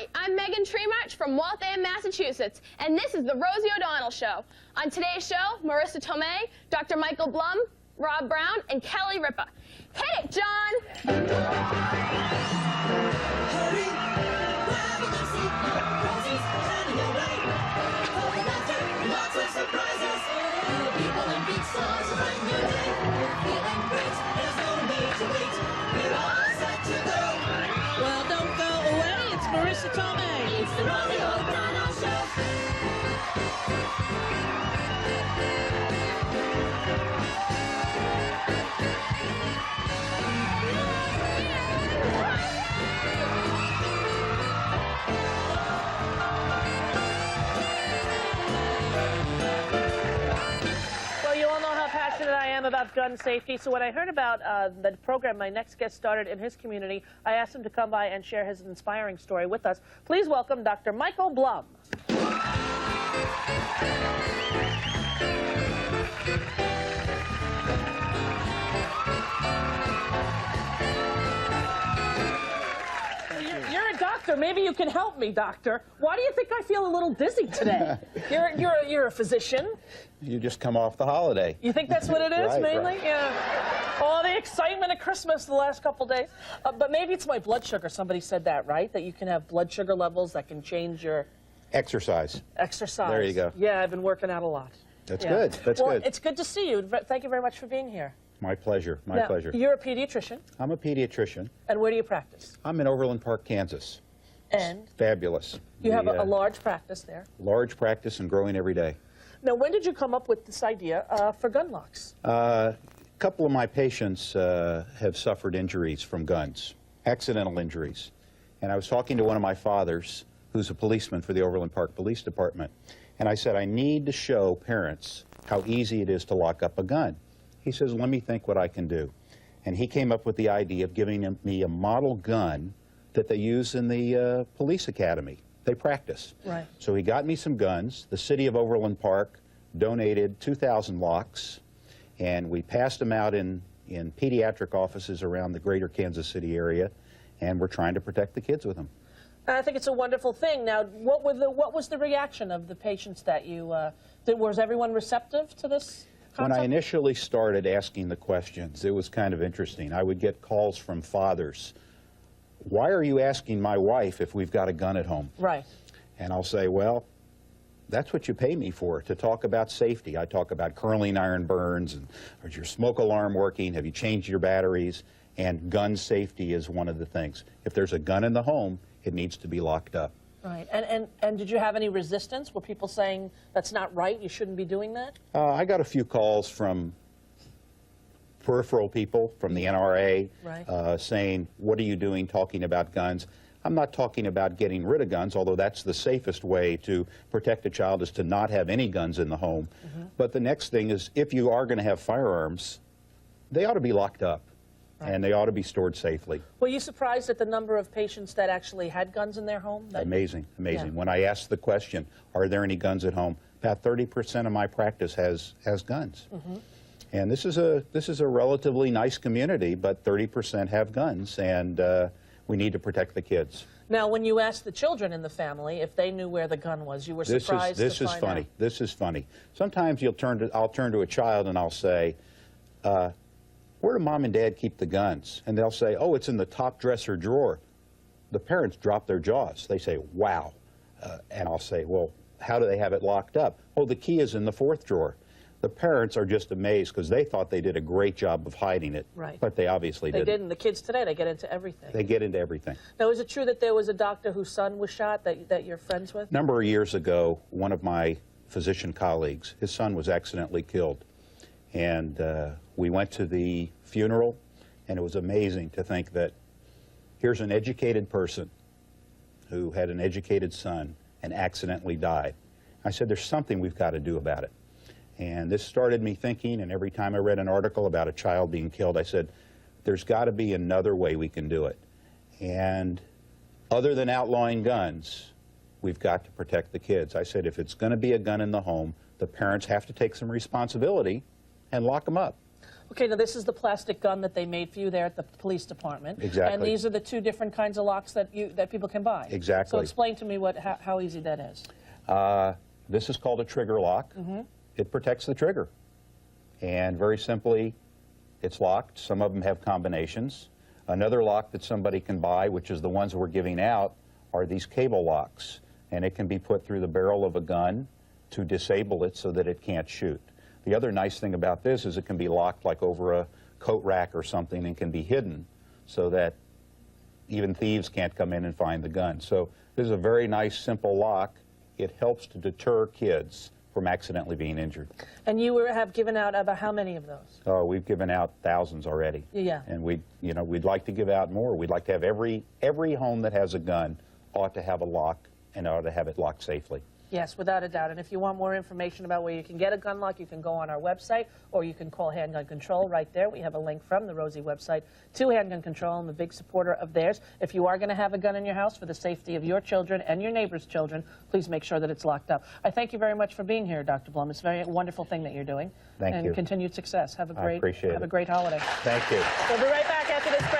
Hi, I'm Megan Tremarch from Waltham, Massachusetts, and this is the Rosie O'Donnell Show. On today's show, Marissa Tomei, Dr. Michael Blum, Rob Brown, and Kelly Ripa. Hit it, John! Well, don't go away. It's Marissa Tomei. It's the Rosie O'Donnell Show. I am about gun safety. So when I heard about the program my next guest started in his community, I asked him to come by and share his inspiring story with us. Please welcome Dr. Michael Blum. You're a doctor. Maybe you can help me, doctor. Why do you think I feel a little dizzy today? You're a physician. You just come off the holiday. You think that's what it is, Right, mainly? right. Yeah. All the excitement of Christmas the last couple days. But maybe it's my blood sugar. Somebody said that, right? That you can have blood sugar levels that can change your... Exercise. Exercise. There you go. Yeah, I've been working out a lot. That's good. That's good. It's good to see you. Thank you very much for being here. My pleasure. My pleasure. You're a pediatrician. I'm a pediatrician. And where do you practice? I'm in Overland Park, Kansas. And? It's fabulous. You have a large practice there. Large practice and growing every day. Now, when did you come up with this idea for gun locks? A couple of my patients have suffered injuries from guns, accidental injuries. And I was talking to one of my fathers, who's a policeman for the Overland Park Police Department. And I said, I need to show parents how easy it is to lock up a gun. He says, let me think what I can do. And he came up with the idea of giving me a model gun that they use in the police academy. They practice. Right. So he got me some guns. The city of Overland Park donated 2,000 locks, and we passed them out in pediatric offices around the greater Kansas City area, and we're trying to protect the kids with them. I think it's a wonderful thing. Now, what was the reaction of the patients that you, was everyone receptive to this concept? When I initially started asking the questions, it was kind of interesting. I would get calls from fathers. Why are you asking my wife if we've got a gun at home? Right. And I'll say, well, that's what you pay me for, to talk about safety. I talk about curling iron burns, and is your smoke alarm working? Have you changed your batteries? And gun safety is one of the things. If there's a gun in the home, it needs to be locked up. Right. And did you have any resistance? Were people saying that's not right, you shouldn't be doing that? I got a few calls from peripheral people from the NRA, right. Saying, what are you doing talking about guns? I'm not talking about getting rid of guns, although that's the safest way to protect a child, is to not have any guns in the home. Mm-hmm. But the next thing is, if you are going to have firearms, they ought to be locked up. Right. And they ought to be stored safely. Were you surprised at the number of patients that actually had guns in their home? Amazing, amazing. Yeah. When I asked the question, are there any guns at home, about 30% of my practice has guns. Mm-hmm. And this is a relatively nice community, but 30% have guns, and we need to protect the kids. Now, when you asked the children in the family if they knew where the gun was, you were surprised to find out. This is funny. Sometimes I'll turn to a child and I'll say, where do mom and dad keep the guns? And they'll say, oh, it's in the top dresser drawer. The parents drop their jaws. They say, wow. And I'll say, well, how do they have it locked up? Oh, the key is in the fourth drawer. The parents are just amazed because they thought they did a great job of hiding it. Right. But they obviously didn't. They didn't. The kids today, they get into everything. They get into everything. Now, is it true that there was a doctor whose son was shot that you're friends with? A number of years ago, one of my physician colleagues, his son was accidentally killed. And we went to the funeral, and it was amazing to think that here's an educated person who had an educated son and accidentally died. I said, there's something we've got to do about it. And this started me thinking, and every time I read an article about a child being killed, I said, there's got to be another way we can do it. And other than outlawing guns, we've got to protect the kids. I said, if it's going to be a gun in the home, the parents have to take some responsibility and lock them up. Okay, now this is the plastic gun that they made for you there at the police department. Exactly. And these are the two different kinds of locks that people can buy. Exactly. So explain to me how easy that is. This is called a trigger lock. It protects the trigger. And very simply, it's locked. Some of them have combinations. Another lock that somebody can buy, which is the ones we're giving out, are these cable locks. And it can be put through the barrel of a gun to disable it so that it can't shoot. The other nice thing about this is it can be locked like over a coat rack or something and can be hidden so that even thieves can't come in and find the gun. So this is a very nice, simple lock. It helps to deter kids from accidentally being injured. And you have given out about how many of those? Oh, we've given out thousands already. Yeah. And we'd like to give out more. We'd like to have every home that has a gun ought to have a lock and ought to have it locked safely. Yes, without a doubt. And if you want more information about where you can get a gun lock, you can go on our website, or you can call Handgun Control right there. We have a link from the Rosie website to Handgun Control. I'm a big supporter of theirs. If you are going to have a gun in your house for the safety of your children and your neighbor's children, please make sure that it's locked up. I thank you very much for being here, Dr. Blum. It's a very wonderful thing that you're doing. Thank you. And continued success. Have a I appreciate it. Have a great holiday. Thank you. We'll be right back after this break.